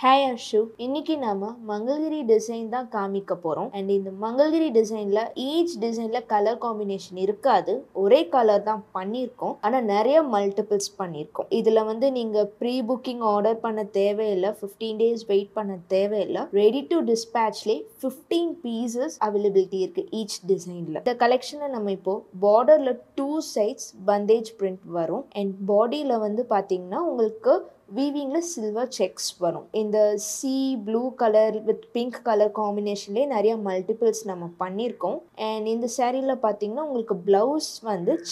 Hi Ashu, இன்னைக்கு நாம Mangalagiri design தான் காமிக்க போறோம். அண்ட் இந்த மங்கள்கிரி டிசைன்ல ஈச் டிசைன்ல கலர் காம்பினேஷன் இருக்காது, ஒரே கலர் தான் பண்ணியிருக்கோம். ஆனா நிறைய மல்டிபிள்ஸ் பண்ணியிருக்கோம். இதுல நீங்க ப்ரீ புக்கிங் ஆர்டர் பண்ண தேவையில்லை, 15 days வெயிட் பண்ண தேவையில்லை. ரெடி டு டிஸ்பேச்லே 15 பீசஸ் அவைலபிலிட்டி இருக்கு ஈச் டிசைன்ல. இந்த கலெக்ஷனை நம்ம இப்போ பார்டர்ல 2 sides பந்தேஜ் பிரிண்ட் வரும். அண்ட் பாடியில பாத்தீங்கன்னா உங்களுக்கு வீவிங்ல சில்வர் செக்ஸ் வரும். இந்த sea blue colour with pink colour காம்பினேஷன்லேயே நிறைய மல்டிபிள்ஸ் நம்ம பண்ணியிருக்கோம். அண்ட் இந்த சாரீல பார்த்தீங்கன்னா உங்களுக்கு பிளவுஸ்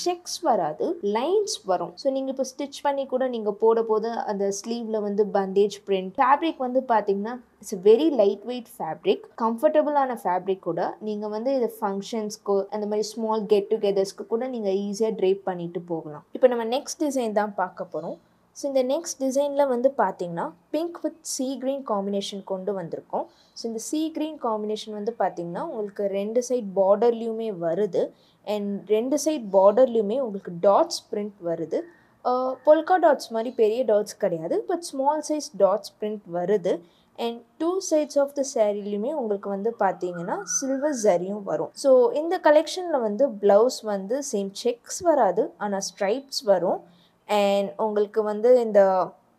செக்ஸ் வராது, லைன்ஸ் வரும். ஸோ நீங்கள் இப்போ ஸ்டிச் பண்ணி கூட நீங்கள் போது அந்த ஸ்லீவ்ல பந்தேஜ் பிரிண்ட் ஃபேப்ரிக் பார்த்தீங்கன்னா it's very light weight fabric, கம்ஃபர்டபுளான ஃபேப்ரிக் கூட. நீங்கள் இது ஃபங்க்ஷன்ஸ்க்கு அந்த மாதிரி ஸ்மால் கெட் டுகெதர்ஸ்க்கு கூட நீங்கள் ஈஸியாக ட்ரேப் பண்ணிட்டு போகலாம். இப்போ நம்ம நெக்ஸ்ட் டிசைன் தான் பார்க்க போகிறோம். ஸோ இந்த நெக்ஸ்ட் டிசைனில் பார்த்தீங்கன்னா pink with sea green combination கொண்டு வந்திருக்கோம். ஸோ இந்த சீ க்ரீன் காம்பினேஷன் பார்த்தீங்கன்னா உங்களுக்கு 2 சைட் பார்டர்லேயுமே வருது. அண்ட் 2 சைட் பார்டர்லேயுமே உங்களுக்கு டாட்ஸ் பிரிண்ட் வருது. பொல்கா டாட்ஸ் மாதிரி பெரிய டாட்ஸ் கிடையாது, but small size dots print வருது. அண்ட் 2 sides ஆஃப் த சேரீலையுமே உங்களுக்கு பார்த்தீங்கன்னா சில்வர் ஜரியும் வரும். ஸோ இந்த கலெக்ஷனில் ப்ளவுஸ் சேம் செக்ஸ் வராது, ஆனால் ஸ்ட்ரைப்ஸ் வரும். அண்ட் உங்களுக்கு இந்த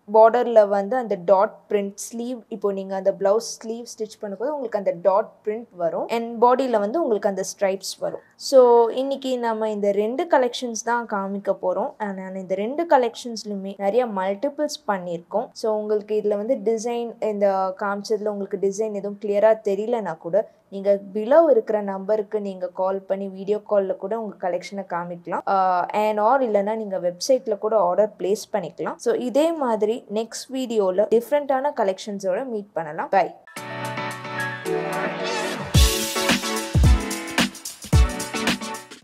பார்டரில் அந்த டாட் பிரிண்ட் ஸ்லீவ், இப்போ நீங்கள் அந்த ப்ளவுஸ் ஸ்லீவ் ஸ்டிச் பண்ணும்போது உங்களுக்கு அந்த டாட் பிரிண்ட் வரும். அண்ட் பாடியில் உங்களுக்கு அந்த ஸ்ட்ரைப்ஸ் வரும். ஸோ இன்றைக்கி நம்ம இந்த 2 கலெக்ஷன்ஸ் தான் காமிக்க போகிறோம். நான் இந்த 2 கலெக்ஷன்ஸ்லையுமே நிறைய மல்டிபிள்ஸ் பண்ணியிருக்கோம். ஸோ உங்களுக்கு இதில் டிசைன் இந்த காமிச்சதில் உங்களுக்கு டிசைன் எதுவும் கிளியராக தெரியலனா கூட நீங்கள் பிலோ இருக்கிற நம்பருக்கு நீங்கள் கால் பண்ணி வீடியோ காலில் கூட உங்கள் கலெக்ஷனை காமிக்கலாம். அண்ட் ஆர் இல்லைன்னா நீங்கள் வெப்சைட்டில் கூட ஆர்டர் பிளேஸ் பண்ணிக்கலாம். ஸோ இதே மாதிரி நெக்ஸ்ட் வீடியோவில் டிஃப்ரெண்ட்டான கலெக்ஷன்ஸோட மீட் பண்ணலாம். பை.